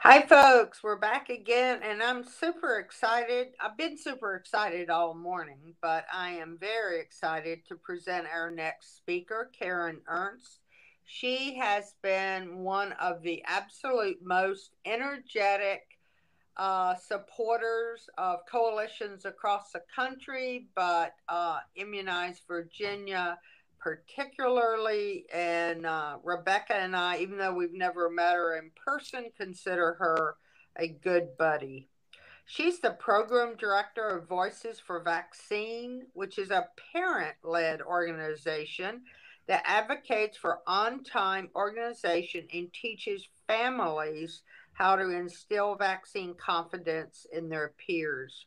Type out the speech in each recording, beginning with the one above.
Hi, folks. We're back again, and I'm super excited. I've been super excited all morning, but I am very excited to present our next speaker, Karen Ernst. She has been one of the absolute most energetic supporters of coalitions across the country, but Immunize Virginia particularly. And Rebecca and I, even though we've never met her in person, consider her a good buddy. She's the program director of Voices for Vaccine, which is a parent led organization that advocates for on time organization and teaches families how to instill vaccine confidence in their peers.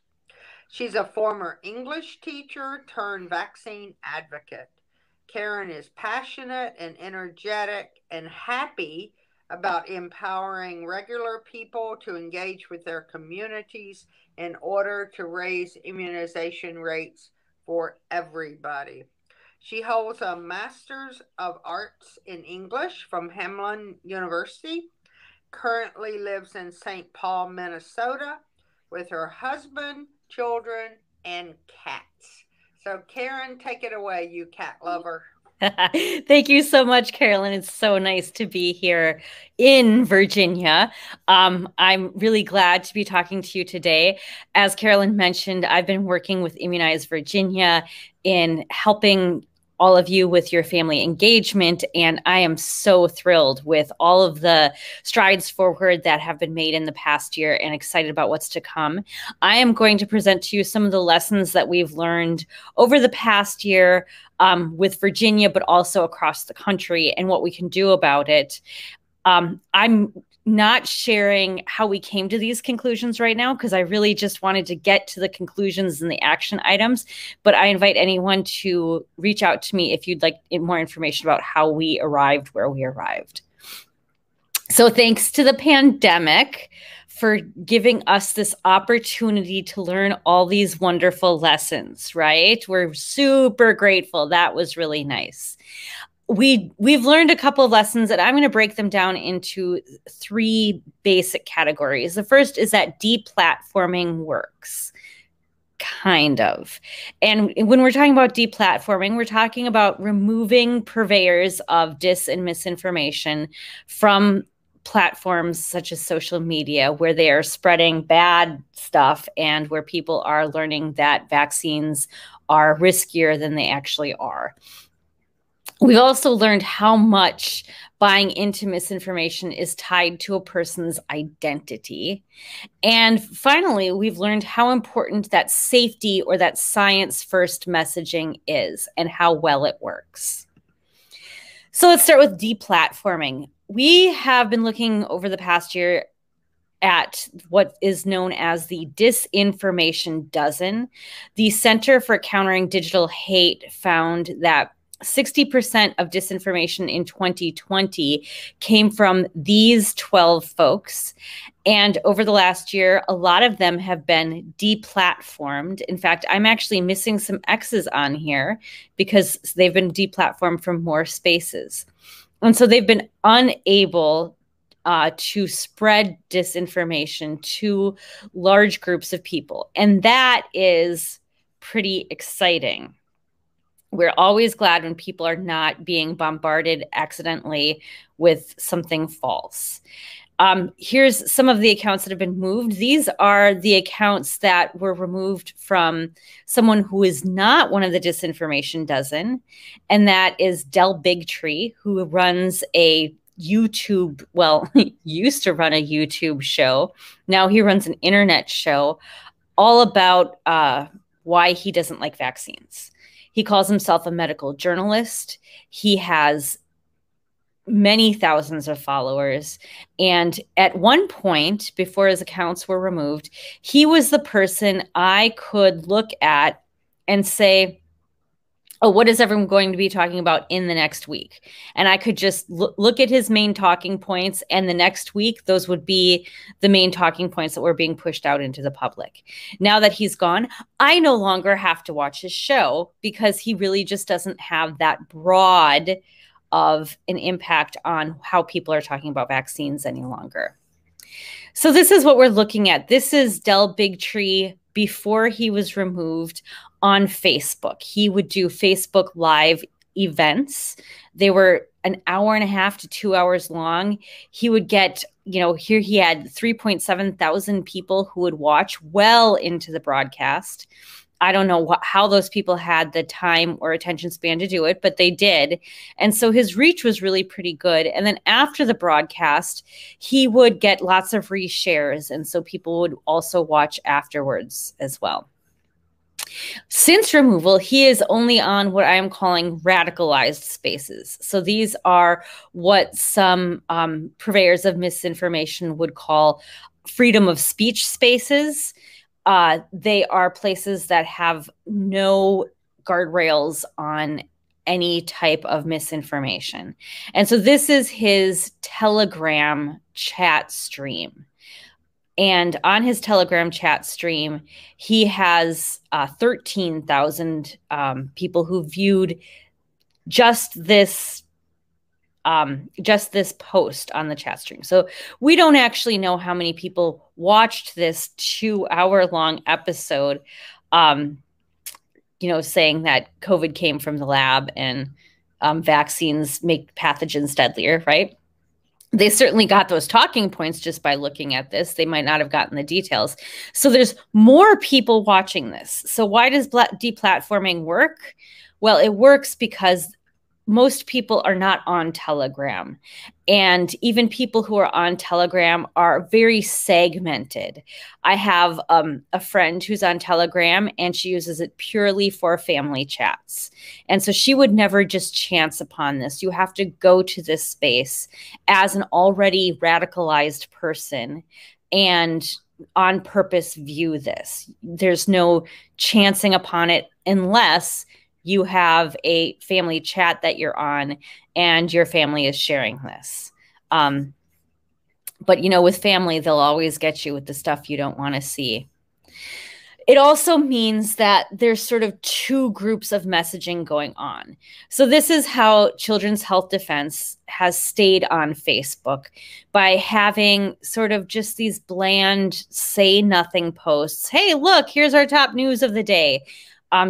She's a former English teacher turned vaccine advocate. Karen is passionate and energetic and happy about empowering regular people to engage with their communities in order to raise immunization rates for everybody. She holds a Master's of Arts in English from Hamline University, currently lives in St. Paul, Minnesota, with her husband, children, and cats. So, Karen, take it away, you cat lover. Thank you so much, Carolyn. It's so nice to be here in Virginia. I'm really glad to be talking to you today. As Carolyn mentioned, I've been working with Immunize Virginia in helping all of you with your family engagement, and I am so thrilled with all of the strides forward that have been made in the past year and excited about what's to come. I am going to present to you some of the lessons that we've learned over the past year with Virginia, but also across the country and what we can do about it. I'm not sharing how we came to these conclusions right now because I really just wanted to get to the conclusions and the action items. But I invite anyone to reach out to me if you'd like more information about how we arrived where we arrived. So thanks to the pandemic for giving us this opportunity to learn all these wonderful lessons, right? We're super grateful. That was really nice. We've learned a couple of lessons, and I'm going to break them down into three basic categories. The first is that deplatforming works. Kind of. And when we're talking about deplatforming, we're talking about removing purveyors of dis and misinformation from platforms such as social media, where they are spreading bad stuff and where people are learning that vaccines are riskier than they actually are. We've also learned how much buying into misinformation is tied to a person's identity. And finally, we've learned how important that safety or that science-first messaging is and how well it works. So let's start with deplatforming. We have been looking over the past year at what is known as the Disinformation Dozen. The Center for Countering Digital Hate found that 60% of disinformation in 2020 came from these 12 folks. And over the last year, a lot of them have been deplatformed. In fact, I'm actually missing some X's on here because they've been deplatformed from more spaces. And so they've been unable to spread disinformation to large groups of people. And that is pretty exciting. We're always glad when people are not being bombarded accidentally with something false. Here's some of the accounts that have been moved. These are the accounts that were removed from someone who is not one of the Disinformation Dozen, and that is Dell Bigtree, who runs a YouTube, well, used to run a YouTube show. Now he runs an internet show all about why he doesn't like vaccines. He calls himself a medical journalist. He has many thousands of followers. And at one point, before his accounts were removed, he was the person I could look at and say, oh, what is everyone going to be talking about in the next week? And I could just look at his main talking points, and the next week, those would be the main talking points that were being pushed out into the public. Now that he's gone, I no longer have to watch his show because he really just doesn't have that broad of an impact on how people are talking about vaccines any longer. So this is what we're looking at. This is Dell Bigtree before he was removed on Facebook. He would do Facebook Live events. They were an hour and a half to 2 hours long. He would get, here he had 3.7 thousand people who would watch well into the broadcast. I don't know how those people had the time or attention span to do it, but they did. And so his reach was really pretty good. And then after the broadcast, he would get lots of reshares. And so people would also watch afterwards as well. Since removal, he is only on what I am calling radicalized spaces. So these are what some purveyors of misinformation would call freedom of speech spaces. They are places that have no guardrails on any type of misinformation. And so this is his Telegram chat stream. And on his Telegram chat stream, he has 13,000 people who viewed just this post on the chat stream. So we don't actually know how many people watched this 2-hour-long episode, saying that COVID came from the lab and vaccines make pathogens deadlier, right? They certainly got those talking points just by looking at this. They might not have gotten the details. So there's more people watching this. So why does deplatforming work? Well, it works because most people are not on Telegram. And even people who are on Telegram are very segmented. I have a friend who's on Telegram, and she uses it purely for family chats. And so she would never just chance upon this. You have to go to this space as an already radicalized person and on purpose view this. There's no chancing upon it unless you have a family chat that you're on and your family is sharing this. But, with family, they'll always get you with the stuff you don't want to see. It also means that there's sort of two groups of messaging going on. So this is how Children's Health Defense has stayed on Facebook, by having sort of just these bland say nothing posts. Hey, look, here's our top news of the day.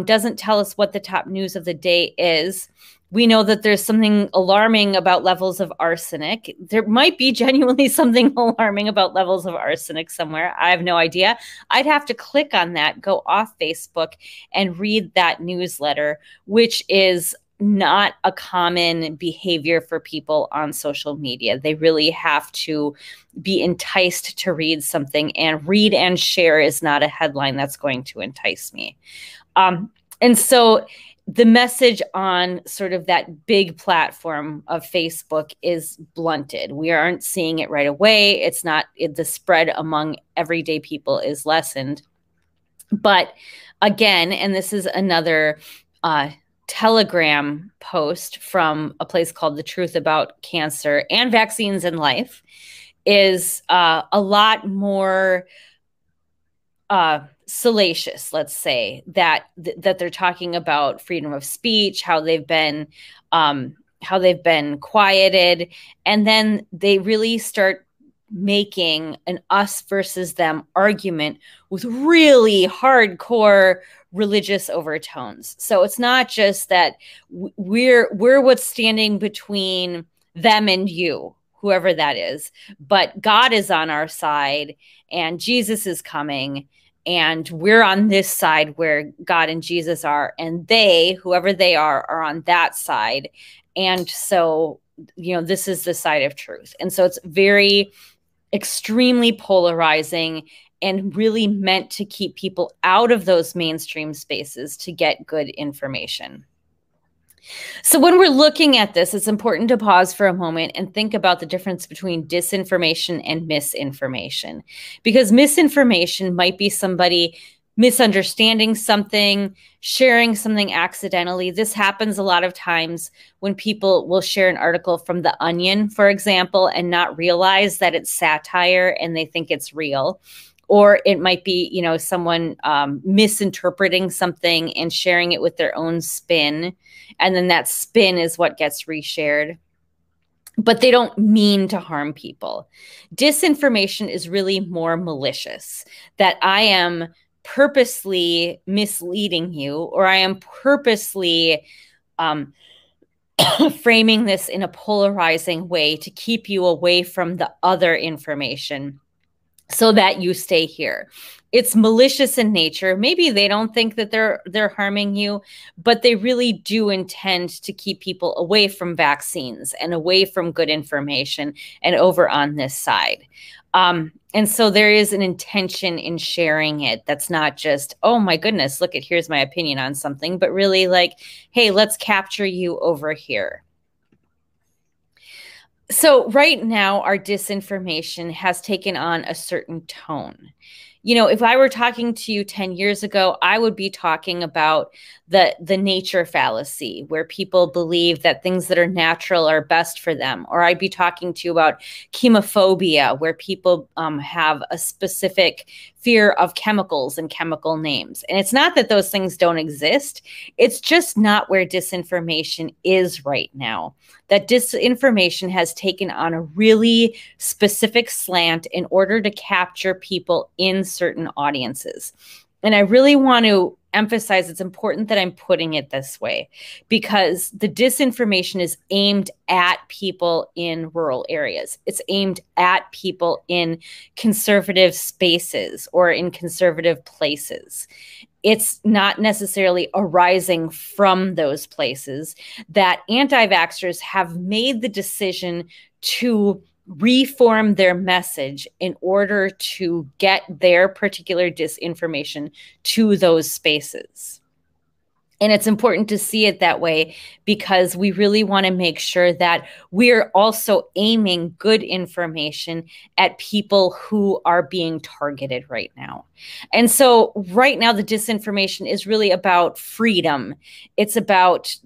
Doesn't tell us what the top news of the day is. We know that there's something alarming about levels of arsenic. There might be genuinely something alarming about levels of arsenic somewhere. I have no idea. I'd have to click on that, go off Facebook, and read that newsletter, which is not a common behavior for people on social media. They really have to be enticed to read something, and read and share is not a headline that's going to entice me. And so the message on sort of that big platform of Facebook is blunted. We aren't seeing it right away. It's not, the spread among everyday people is lessened. But again, and this is another Telegram post from a place called The Truth About Cancer and Vaccines and Life, is a lot more salacious, let's say, that they're talking about freedom of speech, how they've been quieted, and then they really start making an us versus them argument with really hardcore religious overtones. So it's not just that we're what's standing between them and you, whoever that is, but God is on our side and Jesus is coming, and we're on this side where God and Jesus are, and they, whoever they are on that side. And so, this is the side of truth. And so it's very extremely polarizing and really meant to keep people out of those mainstream spaces to get good information. So when we're looking at this, it's important to pause for a moment and think about the difference between disinformation and misinformation, because misinformation might be somebody misunderstanding something, sharing something accidentally. This happens a lot of times when people will share an article from The Onion, for example, and not realize that it's satire and they think it's real. Or it might be, someone misinterpreting something and sharing it with their own spin. And then that spin is what gets reshared. but they don't mean to harm people. Disinformation is really more malicious, that I am purposely misleading you, or I am purposely um, framing this in a polarizing way to keep you away from the other information so that you stay here. It's malicious in nature. Maybe they don't think that they're harming you, but they really do intend to keep people away from vaccines and away from good information and over on this side. And so there is an intention in sharing it that's not just, oh my goodness, look at, here's my opinion on something, but really like, hey, let's capture you over here. So right now, our disinformation has taken on a certain tone. You know, if I were talking to you 10 years ago, I would be talking about the nature fallacy, where people believe that things that are natural are best for them. Or I'd be talking to you about chemophobia, where people have a specific fear of chemicals and chemical names. And it's not that those things don't exist. It's just not where disinformation is right now. That disinformation has taken on a really specific slant in order to capture people in certain audiences. And I really want to emphasize it's important that I'm putting it this way, because the disinformation is aimed at people in rural areas. It's aimed at people in conservative spaces or in conservative places. It's not necessarily arising from those places. That anti-vaxxers have made the decision to reform their message in order to get their particular disinformation to those spaces. And it's important to see it that way, because we really want to make sure that we're also aiming good information at people who are being targeted right now. And so right now, the disinformation is really about freedom. It's about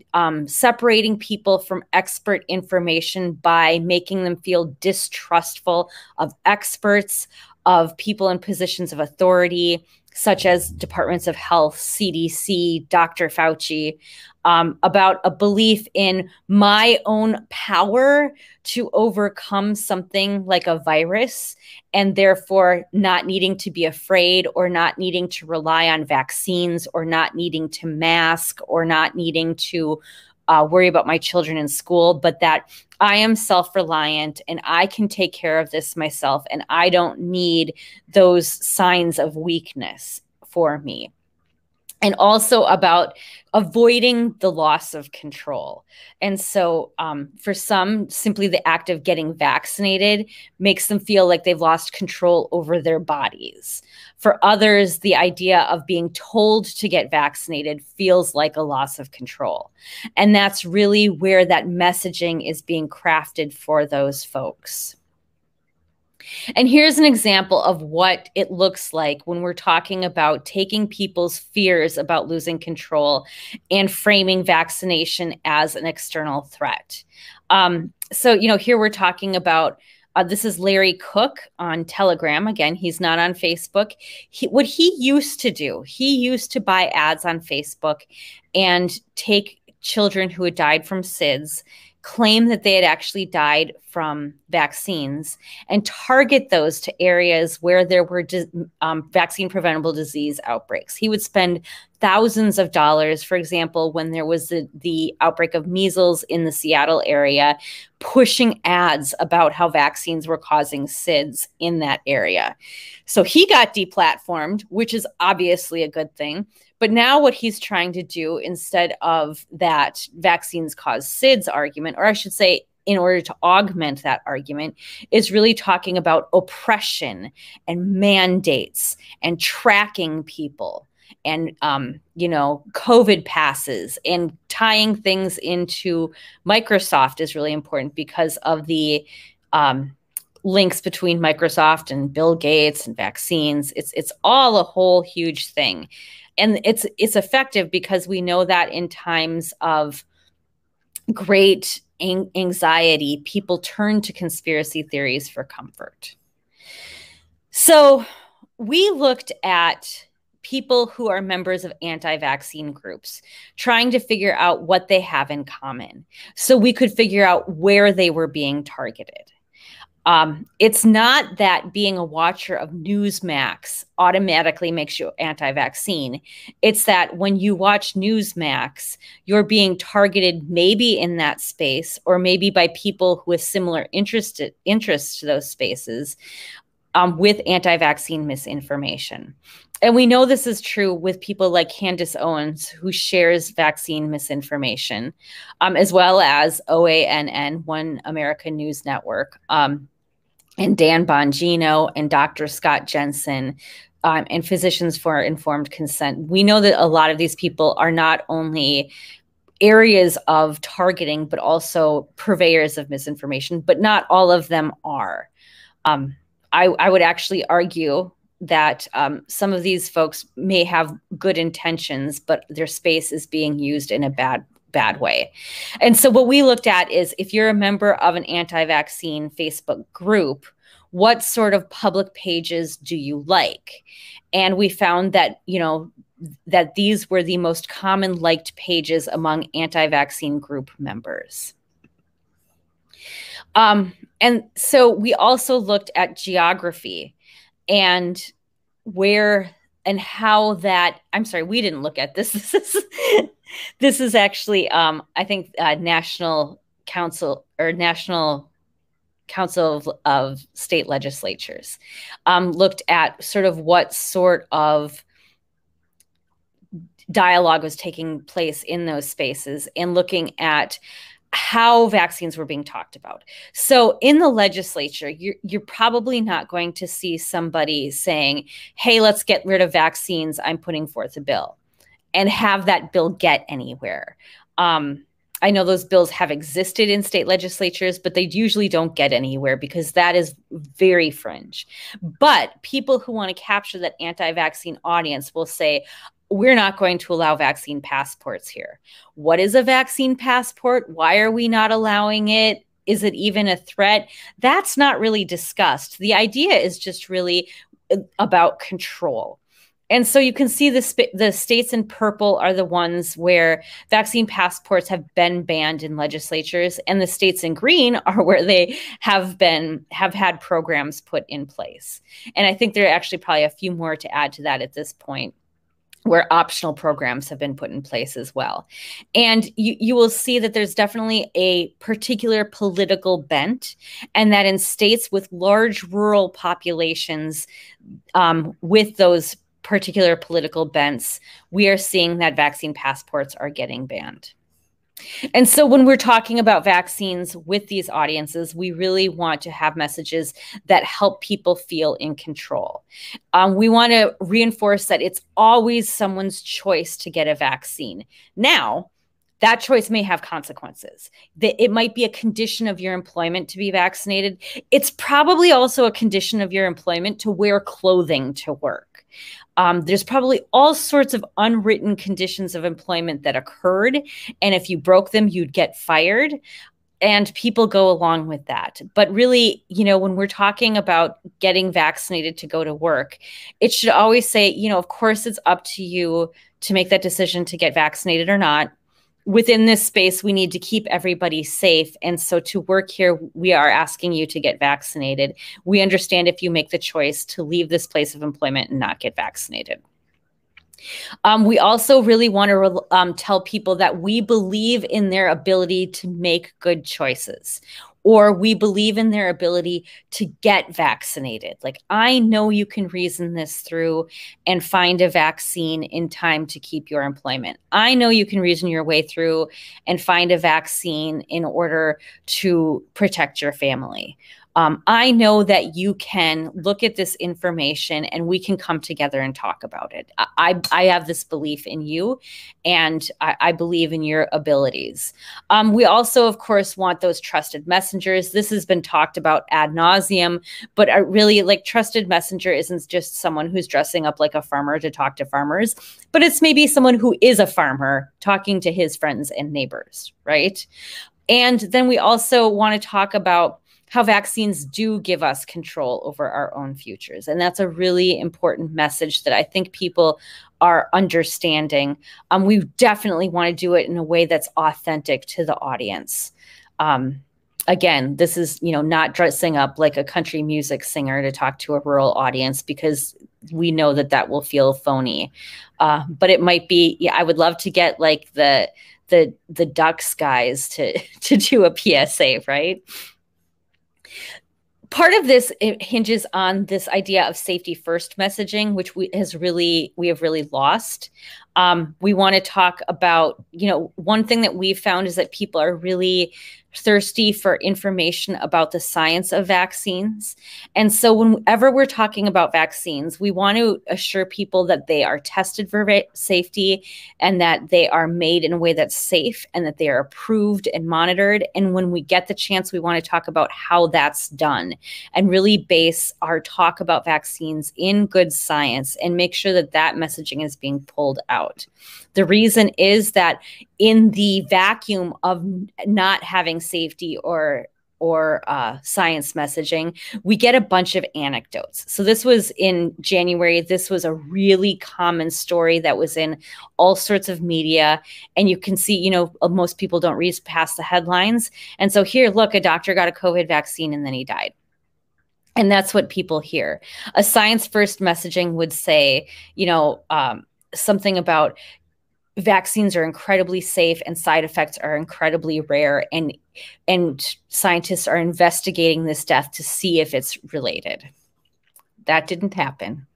separating people from expert information by making them feel distrustful of experts, of people in positions of authority, such as departments of health, CDC, Dr. Fauci, about a belief in my own power to overcome something like a virus, and therefore not needing to be afraid, or not needing to rely on vaccines, or not needing to mask, or not needing to worry about my children in school, but that I am self-reliant and I can take care of this myself, and I don't need those signs of weakness for me. And also about avoiding the loss of control. And so for some, simply the act of getting vaccinated makes them feel like they've lost control over their bodies. For others, the idea of being told to get vaccinated feels like a loss of control. And that's really where that messaging is being crafted for those folks. And here's an example of what it looks like when we're talking about taking people's fears about losing control and framing vaccination as an external threat. So, you know, here we're talking about, this is Larry Cook on Telegram. Again, he's not on Facebook. What he used to do, he used to buy ads on Facebook and take children who had died from SIDS, claim that they had actually died from vaccines, and target those to areas where there were vaccine preventable disease outbreaks. He would spend thousands of dollars, for example, when there was the outbreak of measles in the Seattle area, pushing ads about how vaccines were causing SIDS in that area. So he got deplatformed, which is obviously a good thing. But now what he's trying to do, instead of that vaccines cause SIDS argument, or I should say, in order to augment that argument, is really talking about oppression and mandates and tracking people and, you know, COVID passes, and tying things into Microsoft is really important because of the links between Microsoft and Bill Gates and vaccines. It's all a whole huge thing. And it's effective because we know that in times of great anxiety, people turn to conspiracy theories for comfort. So we looked at people who are members of anti-vaccine groups, trying to figure out what they have in common so we could figure out where they were being targeted. It's not that being a watcher of Newsmax automatically makes you anti-vaccine. It's that when you watch Newsmax, you're being targeted maybe in that space or maybe by people who have similar interests to those spaces with anti-vaccine misinformation. And we know this is true with people like Candace Owens, who shares vaccine misinformation, as well as OANN, One American News Network, and Dan Bongino and Dr. Scott Jensen, and Physicians for Informed Consent. We know that a lot of these people are not only areas of targeting, but also purveyors of misinformation, but not all of them are. I would actually argue that some of these folks may have good intentions, but their space is being used in a bad way. And so what we looked at is, if you're a member of an anti-vaccine Facebook group, what sort of public pages do you like? And we found that, that these were the most common liked pages among anti-vaccine group members. And so we also looked at geography and where and how that, I'm sorry, we didn't look at this. This is actually, I think, National Council of State Legislatures looked at sort of what sort of dialogue was taking place in those spaces and looking at how vaccines were being talked about. So in the legislature, you're probably not going to see somebody saying, hey, let's get rid of vaccines, I'm putting forth a bill, and have that bill get anywhere. I know those bills have existed in state legislatures, but they usually don't get anywhere because that is very fringe. But people who want to capture that anti-vaccine audience will say, we're not going to allow vaccine passports here. What is a vaccine passport? Why are we not allowing it? Is it even a threat? That's not really discussed. The idea is just really about control. And so you can see the states in purple are the ones where vaccine passports have been banned in legislatures, and the states in green are where they have had programs put in place. And I think there are actually probably a few more to add to that at this point, where optional programs have been put in place as well. And you will see that there's definitely a particular political bent, and that in states with large rural populations with those particular political bents, we are seeing that vaccine passports are getting banned. And so when we're talking about vaccines with these audiences, we really want to have messages that help people feel in control. We want to reinforce that it's always someone's choice to get a vaccine. Now, that choice may have consequences. It might be a condition of your employment to be vaccinated. It's probably also a condition of your employment to wear clothing to work. There's probably all sorts of unwritten conditions of employment that occurred. And if you broke them, you'd get fired. And people go along with that. But really, when we're talking about getting vaccinated to go to work, it should always say, of course, it's up to you to make that decision to get vaccinated or not. Within this space, we need to keep everybody safe. And so to work here, we are asking you to get vaccinated. We understand if you make the choice to leave this place of employment and not get vaccinated. We also really want to tell people that we believe in their ability to make good choices, or we believe in their ability to get vaccinated. Like, I know you can reason this through and find a vaccine in time to keep your employment. I know you can reason your way through and find a vaccine in order to protect your family. I know that you can look at this information and we can come together and talk about it. I have this belief in you, and I believe in your abilities. We also, of course, want those trusted messengers. This has been talked about ad nauseum, but really, like, trusted messenger isn't just someone who's dressing up like a farmer to talk to farmers, but it's maybe someone who is a farmer talking to his friends and neighbors, right? And then we also want to talk about how vaccines do give us control over our own futures. And that's a really important message that I think people are understanding. We definitely want to do it in a way that's authentic to the audience. Again, this is, not dressing up like a country music singer to talk to a rural audience, because we know that that will feel phony. But it might be, I would love to get like the Ducks guys to do a PSA, right? Part of this, it hinges on this idea of safety first messaging, which we have really lost. We want to talk about, one thing that we've found is that people are really thirsty for information about the science of vaccines. And so whenever we're talking about vaccines, we want to assure people that they are tested for safety and that they are made in a way that's safe and that they are approved and monitored. And when we get the chance, we want to talk about how that's done and really base our talk about vaccines in good science and make sure that that messaging is being pulled out. The reason is that in the vacuum of not having safety or science messaging, we get a bunch of anecdotes. So this was in January. This was a really common story that was in all sorts of media. And you can see, most people don't read past the headlines. And so here, look, a doctor got a COVID vaccine and then he died. And that's what people hear. A science-first messaging would say, something about vaccines are incredibly safe and side effects are incredibly rare, and scientists are investigating this death to see if it's related. That didn't happen.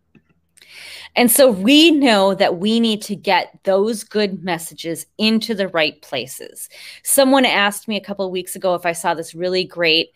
And so we know that we need to get those good messages into the right places. Someone asked me a couple of weeks ago if I saw this really great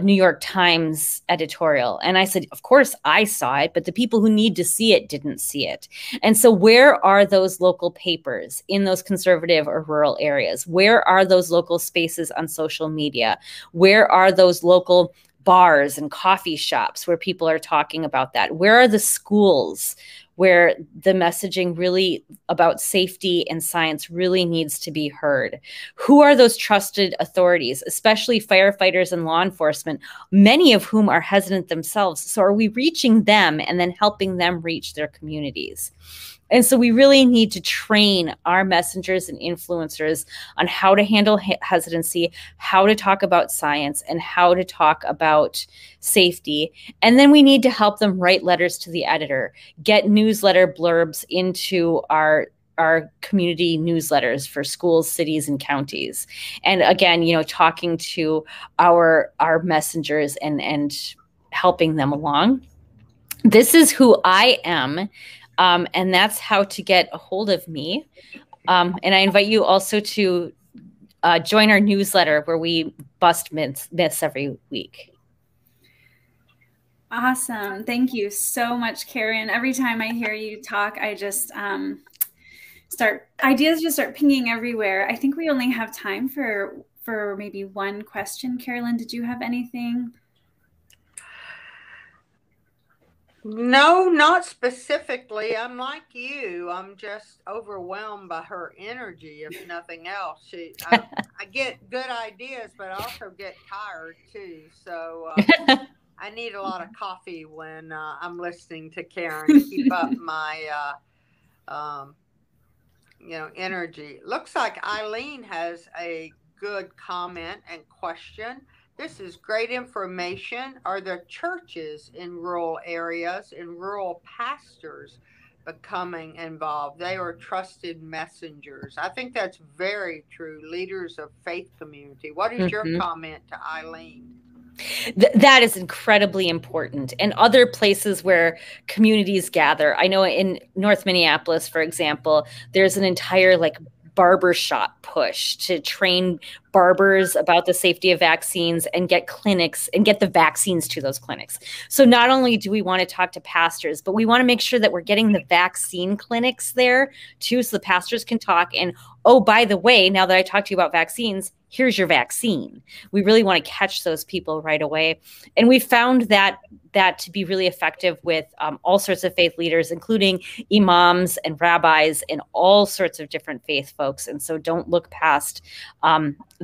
New York Times editorial. And I said, of course I saw it, but the people who need to see it didn't see it. And so where are those local papers in those conservative or rural areas? Where are those local spaces on social media? Where are those local bars and coffee shops where people are talking about that? Where are the schools where the messaging really about safety and science really needs to be heard? Who are those trusted authorities, especially firefighters and law enforcement, many of whom are hesitant themselves? So are we reaching them and then helping them reach their communities? And so we really need to train our messengers and influencers on how to handle hesitancy, how to talk about science, and how to talk about safety. And then we need to help them write letters to the editor, get newsletter blurbs into our community newsletters for schools, cities, and counties. And again, talking to our messengers and helping them along. This is who I am. And that's how to get a hold of me. And I invite you also to join our newsletter where we bust myths every week. Awesome. Thank you so much, Karen. Every time I hear you talk, I just ideas just start pinging everywhere. I think we only have time for maybe one question. Carolyn, did you have anything? No, not specifically. I'm like you. I'm just overwhelmed by her energy, if nothing else. I get good ideas, but I also get tired too. So I need a lot of coffee when I'm listening to Karen to keep up my, energy. Looks like Eileen has a good comment and question. This is great information. Are there churches in rural areas and rural pastors becoming involved? They are trusted messengers. I think that's very true. Leaders of faith community. What is your comment to Eileen? That is incredibly important. And other places where communities gather. I know in North Minneapolis, for example, there's an entire barbershop push to train barbers about the safety of vaccines and get clinics and get the vaccines to those clinics. So not only do we want to talk to pastors, but we want to make sure that we're getting the vaccine clinics there too, so the pastors can talk. And, oh, by the way, now that I talked to you about vaccines, here's your vaccine. We really want to catch those people right away. And we found that to be really effective with all sorts of faith leaders, including imams and rabbis and all sorts of different faith folks. And so don't look past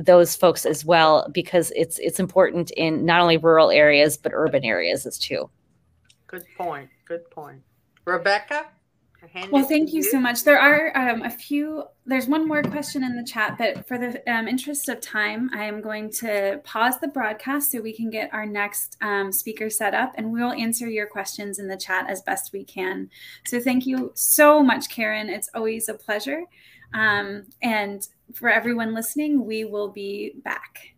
those folks as well, because it's important in not only rural areas, but urban areas as too. Good point. Good point. Rebecca? Well, thank you so much. There are there's one more question in the chat, but for the interest of time, I am going to pause the broadcast so we can get our next speaker set up, and we'll answer your questions in the chat as best we can. So thank you so much, Karen. It's always a pleasure. And for everyone listening, we will be back.